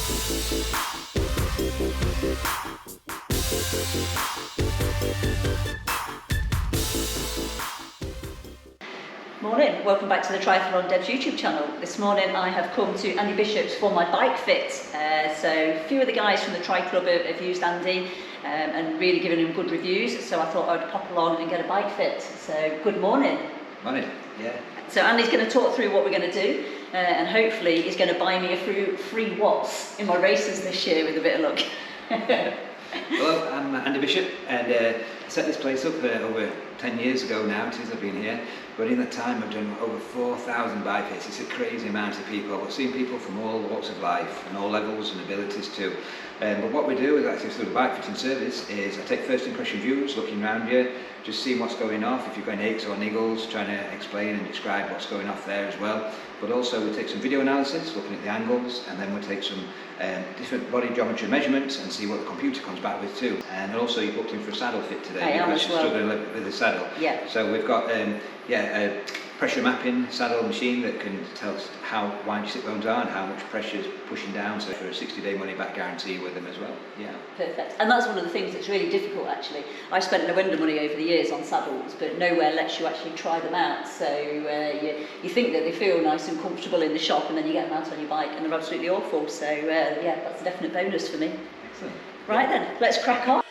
Morning, welcome back to the Triathlon Devs YouTube channel. This morning I have come to Andy Bishop's for my bike fit. So a few of the guys from the Tri Club have used Andy and really given him good reviews, so I thought I'd pop along and get a bike fit. So good morning. Morning, yeah. So Andy's going to talk through what we're going to do and hopefully he's going to buy me a few free watts in my races this year with a bit of luck. Hello, I'm Andy Bishop and I set this place up over 10 years ago now since I've been here. But in that time I've done over 4,000 bike fits. It's a crazy amount of people. I've seen people from all walks of life and all levels and abilities too. But what we do is actually through the bike fitting service is I take first impression views, looking around you, just seeing what's going off, if you've got any aches or niggles, trying to explain and describe what's going off there as well. But also we take some video analysis, looking at the angles, and then we take some different body geometry measurements and see what the computer comes back with too. And also you booked in for a saddle fit today because you're struggling with the saddle. Yeah. So we've got a pressure mapping saddle machine that can tell us how wide your sit bones are and how much pressure is pushing down, so for a 60-day money-back guarantee with them as well. Yeah. Perfect. And that's one of the things that's really difficult actually. I spent no end of money over the years on saddles, but nowhere lets you actually try them out. So you think that they feel nice and comfortable in the shop, and then you get them out on your bike and they're absolutely awful. So yeah, that's a definite bonus for me. Excellent. Right then, let's crack on.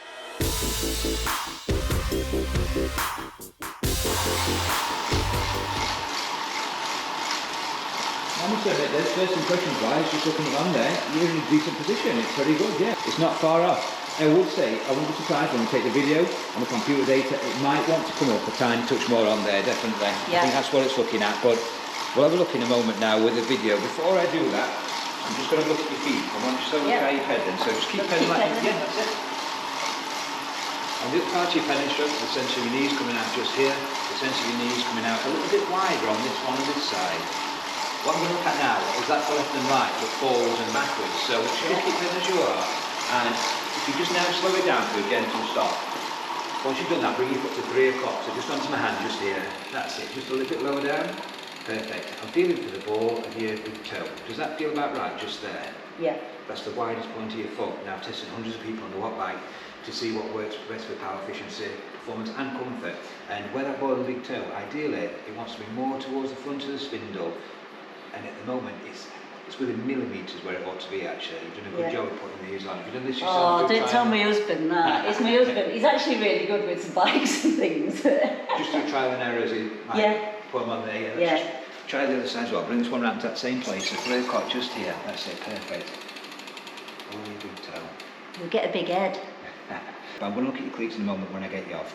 I must admit, there's first impressions wise, just looking on there, you're in a decent position. It's pretty good, yeah. It's not far off. I would say, I wouldn't be surprised when we take the video and the computer data, it might want to come up a tiny touch more on there, definitely. Yeah. I think that's what it's looking at, but we'll have a look in a moment now with the video. Before I do that, I'm just going to look at your feet. I want you to look how you're pedaling, so just keep pedaling like yeah, that's it. And the part of your pedaling stroke, the centre of your knees coming out just here, the centre of your knees coming out a little bit wider on this one on this side. What I'm going to look at now is that for left and right, but forwards and backwards. So just keep it as you are. And if you just now slow it down to a gentle stop. Once you've done that, bring your foot to 3 o'clock. So just onto my hand just here. That's it. Just a little bit lower down. Perfect. I'm feeling for the ball of your big toe. Does that feel about right just there? Yeah. That's the widest point of your foot. Now I've tested hundreds of people on the watt bike to see what works best for power efficiency, performance and comfort. And where that ball of the big toe, ideally it wants to be more towards the front of the spindle. And at the moment, it's within millimetres where it ought to be actually. You've done a good job of putting these on. Have you done this yourself? Oh, don't tell my husband that. It's my husband. He's actually really good with some bikes and things. Just through trial and error as he might put them on there. Yeah. Just try the other side as well. Bring this one round to that same place. So 3 o'clock just here. That's it, perfect. Oh, your big toe. You'll get a big head. But I'm going to look at your cleats in a moment when I get you off.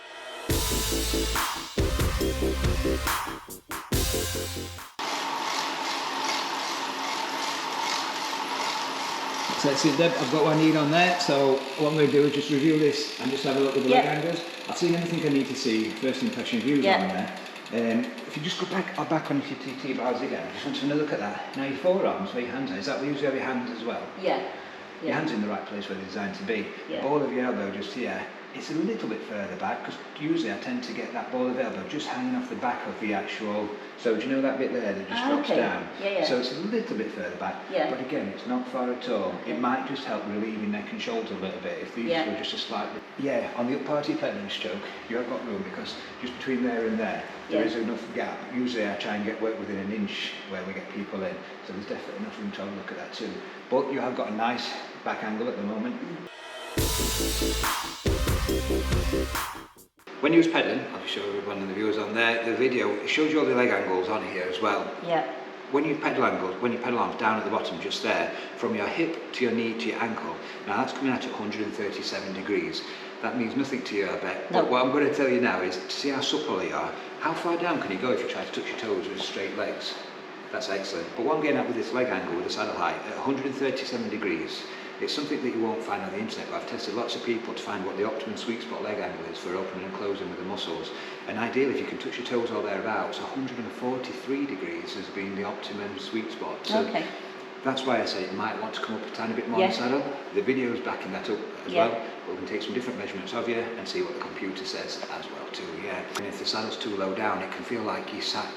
So that's it, Deb. I've got what I need on there, so what I'm going to do is just review this and just have a look at the leg angles. I've seen everything I need to see, first impression views on there. If you just go back on your TT bars again, I just want to have a look at that. Now your forearms, where your hands are, is that where you usually have your hands as well? Yeah. Your hands are in the right place where they're designed to be. The ball of your elbow just here, it's a little bit further back, because usually I tend to get that ball of elbow just hanging off the back of the actual, so do you know that bit there that just drops down? So it's a little bit further back, but again it's not far at all. It might just help relieve your neck and shoulder a little bit if these were just a slight bit. On the up part of your pedaling stroke you have got room, because just between there and there is enough gap. Usually I try and get work within an inch where we get people in, so there's definitely enough room to have a look at that too. But you have got a nice back angle at the moment. When you was pedaling, I'll show everyone and the viewers on there, the video, it shows you all the leg angles on here as well. Yeah. When you pedal arms down at the bottom just there, from your hip to your knee to your ankle, now that's coming out at 137 degrees. That means nothing to you, I bet. No. But what I'm going to tell you now is, to see how supple you are, how far down can you go if you try to touch your toes with straight legs? That's excellent. But what I'm getting at with this leg angle, with the saddle height, at 137 degrees, it's something that you won't find on the internet, but I've tested lots of people to find what the optimum sweet spot leg angle is for opening and closing with the muscles. And ideally, if you can touch your toes or thereabouts, 143 degrees has been the optimum sweet spot. So that's why I say it might want to come up a tiny bit more on the saddle. The video's backing that up as well, but we can take some different measurements of you and see what the computer says as well too, And if the saddle's too low down, it can feel like you sat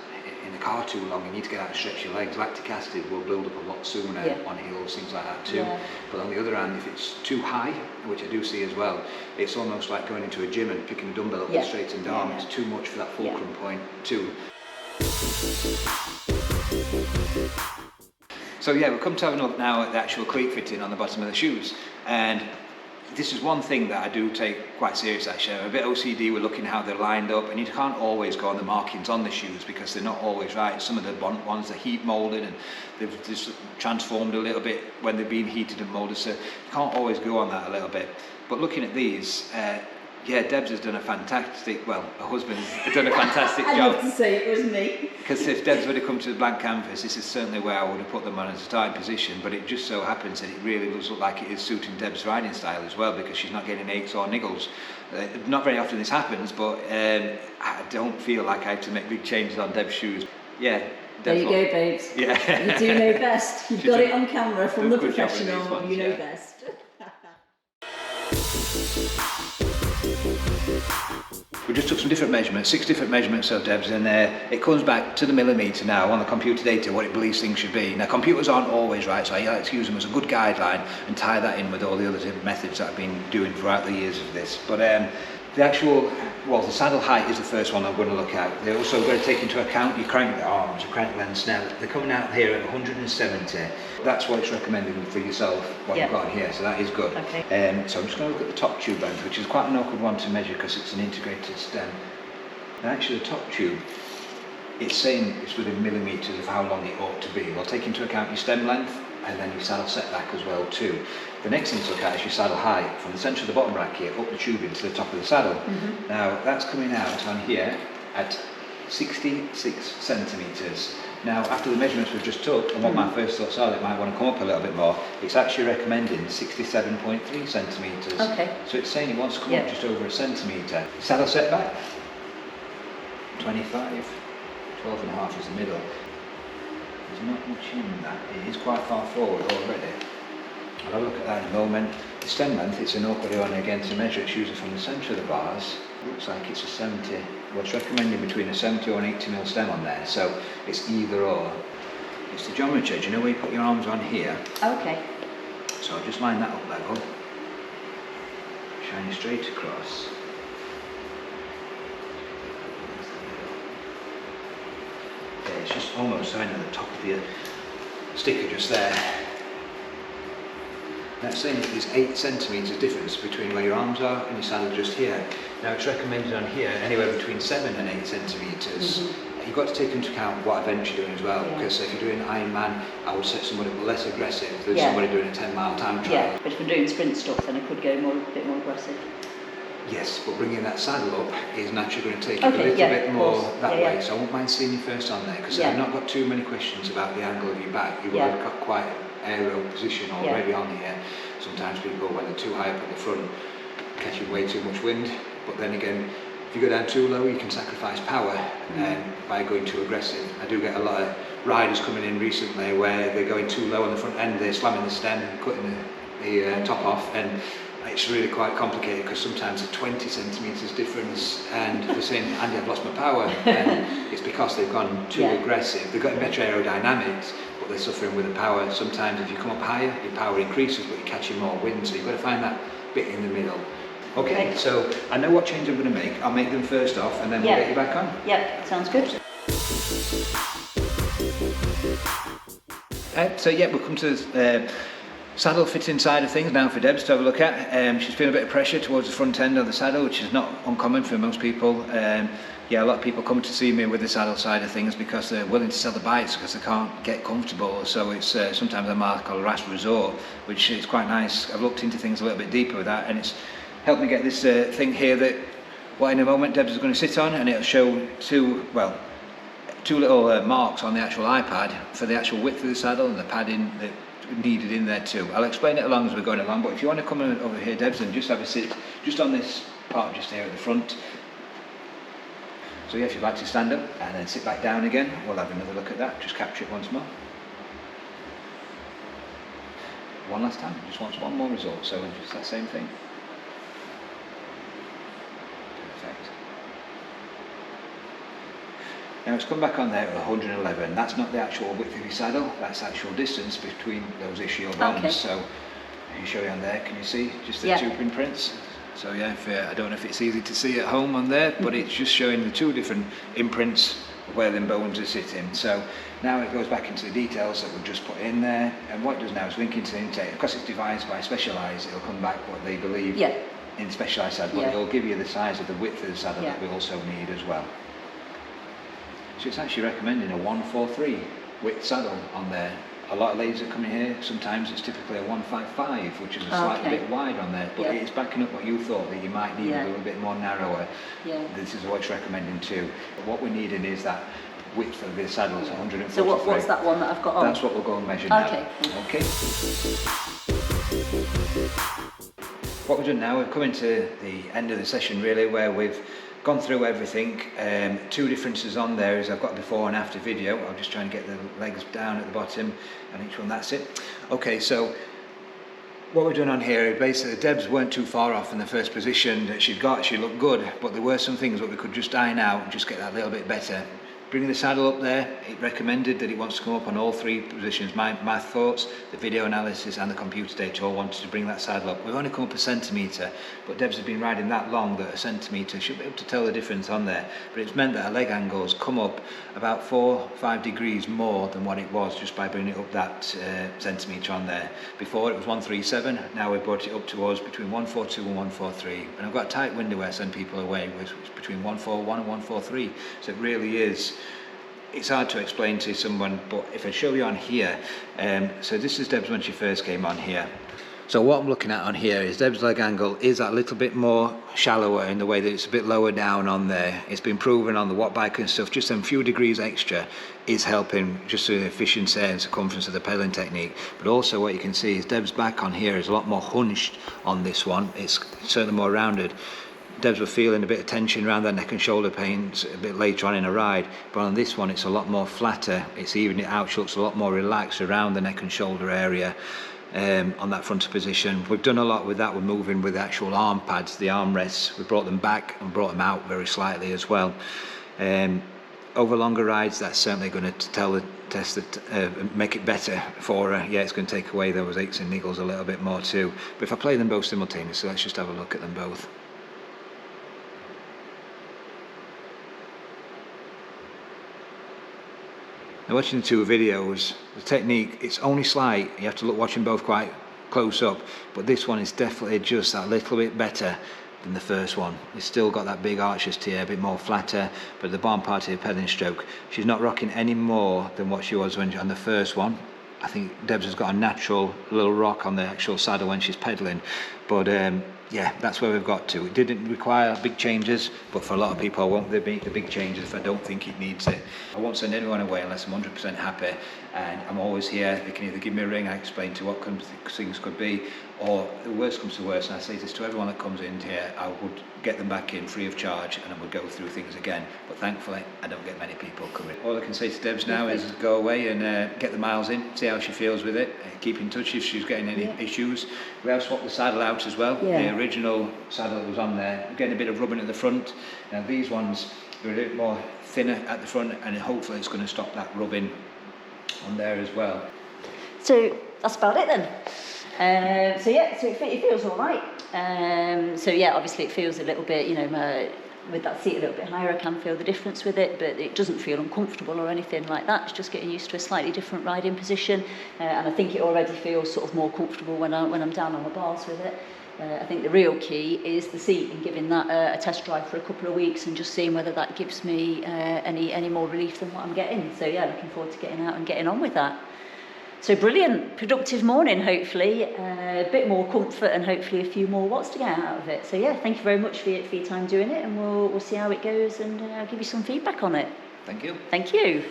in the car too long, you need to get out and stretch your legs. Lactic acid will build up a lot sooner on hills, things like that too. Yeah. But on the other hand, if it's too high, which I do see as well, it's almost like going into a gym and picking a dumbbell up with a straightened arm. It's too much for that fulcrum point too. So yeah, we'll come to have a look now at the actual cleat fitting on the bottom of the shoes. And this is one thing that I do take quite serious actually. I'm a bit OCD with looking how they're lined up, and you can't always go on the markings on the shoes because they're not always right. Some of the ones are heat molded and they've just transformed a little bit when they've been heated and molded, so you can't always go on that a little bit. But looking at these, Debs has done a fantastic, well, her husband has done a fantastic job. I love to say it was me. Because if Debs would have come to the blank canvas, this is certainly where I would have put them on as a starting position, but it just so happens that it really does look like it is suiting Debs' riding style as well, because she's not getting aches or niggles. Not very often this happens, but I don't feel like I have to make big changes on Debs' shoes. Yeah. There you go, babes. Yeah. You do know best. You've got it on camera from the professional. You know best. We just took some different measurements, 6 different measurements of Debs, and it comes back to the millimetre now on the computer data what it believes things should be. Now computers aren't always right, so I like to use them as a good guideline and tie that in with all the other methods that I've been doing throughout the years of this. But the actual, the saddle height is the first one I'm going to look at. They're also going to take into account your crank arms, your crank lengths. Now they're coming out here at 170. That's what it's recommended for yourself, what you've got here, so that is good. Okay. So I'm just going to look at the top tube length, which is quite an awkward one to measure because it's an integrated stem. And actually the top tube, it's saying it's within millimetres of how long it ought to be. We'll take into account your stem length and then your saddle setback as well too. The next thing to look at is your saddle height, from the centre of the bottom bracket up the tubing to the top of the saddle. Now that's coming out on here at 66 centimetres. Now after the measurements we've just took, and what my first thoughts are, it might want to come up a little bit more, it's actually recommending 67.3 centimetres. Okay. So it's saying it wants to come up just over a centimetre. Saddle setback, 25, 12.5 is the middle. There's not much in that, it is quite far forward already. I'll have a look at that in a moment. The stem length, it's an awkward one again to measure. It's usually from the centre of the bars. Looks like it's a 70. Well, it's recommending between a 70 or an 80mm stem on there, so it's either or. It's the geometry. Do you know where you put your arms on here? Okay. So I'll just line that up level. Shine it straight across. Yeah, it's just almost right at the top of your sticker just there. That's saying that there's 8 centimetres difference between where your arms are and your saddle just here. Now it's recommended on here anywhere between 7 and 8 centimetres. You've got to take into account what event you're doing as well, because if you're doing Ironman, I would set somebody less aggressive than somebody doing a 10-mile time trial. Yeah, but if we're doing sprint stuff, then it could go a bit more aggressive. Yes, but bringing that saddle up is naturally going to take it a little bit more that way, so I won't mind seeing you first on there, because I've not got too many questions about the angle of your back. You've already got quite an aerial position already on here. Sometimes people, when they're too high up at the front, catching way too much wind, but then again, if you go down too low, you can sacrifice power by going too aggressive. I do get a lot of riders coming in recently where they're going too low on the front end, they're slamming the stem and cutting the top off, and it's really quite complicated because sometimes a 20 centimetres difference and they're saying, Andy, I've lost my power, and it's because they've gone too aggressive. They've got better aerodynamics, but they're suffering with the power. Sometimes if you come up higher, your power increases, but you're catching more wind, so you've got to find that bit in the middle. Okay, so I know what change I'm going to make. I'll make them first off and then we'll get you back on. Yep, sounds good. So we'll come to the saddle fitting side of things now for Debs to have a look at. She's feeling a bit of pressure towards the front end of the saddle, which is not uncommon for most people. A lot of people come to see me with the saddle side of things because they're willing to sell the bikes because they can't get comfortable. So it's sometimes a mark or a last resort, which is quite nice. I've looked into things a little bit deeper with that, and it's helped me get this thing here that, in a moment Debs is going to sit on, and it'll show two little marks on the actual iPad for the actual width of the saddle and the padding that needed in there too. I'll explain it along as we're going along, but if you want to come over here, Debs, and just have a sit just on this part just here at the front. So if you'd like to stand up and then sit back down again, we'll have another look at that, just capture it once more. One last time, just wants one more result, so just that same thing. Perfect. Now it's come back on there at 111. That's not the actual width of your saddle, that's the actual distance between those ischial bones. Okay. So I can show you on there, can you see just the Yeah. two imprints? So yeah, I don't know if it's easy to see at home on there, but it's just showing the two different imprints of where them bones are sitting. So now it goes back into the details that we've just put in there, and what it does now is link into the intake. Because it's devised by Specialized, it'll come back what they believe in Specialized saddle, but it'll give you the size of the width of the saddle that we also need as well. So it's actually recommending a 143 width saddle on there. A lot of ladies that come in here, sometimes it's typically a 155, which is a slightly bit wide on there, but it's backing up what you thought that you might need a little bit more narrower. This is what it's recommending too. But what we're needing is that width of the saddle is 143. So what's that one that I've got on? That's what we'll go and measure now. Okay. What we've done now, we've come into the end of the session really, where we've gone through everything. Two differences on there is I've got a before and after video. I'll just try and get the legs down at the bottom and each one, that's it. Okay, so what we've done on here, basically the Debs weren't too far off in the first position that she'd got. She looked good, but there were some things that we could just iron out and just get that little bit better. Bringing the saddle up there, it recommended that it wants to come up on all three positions. My thoughts, the video analysis and the computer data all wanted to bring that saddle up. We've only come up a centimetre, but Debs has been riding that long that a centimetre should be able to tell the difference on there. But it's meant that her leg angles come up about 4-5 degrees more than what it was just by bringing it up that centimetre on there. Before it was 137, now we've brought it up towards between 142 and 143. And I've got a tight window where I send people away, which is between 141 and 143. So it really is. It's hard to explain to someone, but if I show you on here, so this is Deb's when she first came on here. So what I'm looking at on here is Deb's leg angle is that little bit more shallower in the way that it's a bit lower down on there. It's been proven on the watt bike and stuff, just some few degrees extra is helping just the efficiency and circumference of the pedaling technique. But also what you can see is Deb's back on here is a lot more hunched on this one. It's certainly more rounded. Debs were feeling a bit of tension around their neck and shoulder pains a bit later on in a ride, but on this one it's a lot more flatter. It's even it out, looks a lot more relaxed around the neck and shoulder area on that frontal position. We've done a lot with that. We're moving with the actual arm pads, the arm rests. We brought them back and brought them out very slightly as well. Over longer rides, that's certainly going to tell the test that make it better for her. Yeah, it's going to take away those aches and niggles a little bit more too. But if I play them both simultaneously, let's just have a look at them both. Now watching the two videos, the technique, it's only slight, you have to watch them both quite close up, but this one is definitely just that little bit better than the first one. It's still got that big arches to here, a bit more flatter, but the bottom part of the pedaling stroke, she's not rocking any more than what she was on the first one. I think Debs has got a natural little rock on the actual saddle when she's pedaling, but yeah, that's where we've got to. It didn't require big changes, but for a lot of people I won't be the big changes if I don't think it needs it. I won't send anyone away unless I'm 100% happy, and I'm always here. They can either give me a ring, I explain to what things could be, or the worst comes to worst, and I say this to everyone that comes in here, I would get them back in free of charge and I would go through things again, but thankfully I don't get many people coming. All I can say to Debs now is go away and get the miles in, see how she feels with it, keep in touch if she's getting any issues. We have swapped the saddle out as well. The original saddle that was on there, we're getting a bit of rubbing at the front. Now these ones are a bit more thinner at the front, and hopefully it's going to stop that rubbing on there as well. So that's about it then. So yeah, so it feels all right. So yeah, obviously it feels a little bit, you know, with that seat a little bit higher, I can feel the difference with it, but it doesn't feel uncomfortable or anything like that. It's just getting used to a slightly different riding position, and I think it already feels sort of more comfortable when I'm down on the bars with it. I think the real key is the seat and giving that a test drive for a couple of weeks and just seeing whether that gives me any more relief than what I'm getting. So yeah, looking forward to getting out and getting on with that. So brilliant, productive morning hopefully, a bit more comfort and hopefully a few more watts to get out of it. So yeah, thank you very much for your time doing it, and we'll see how it goes, and I'll give you some feedback on it. Thank you. Thank you.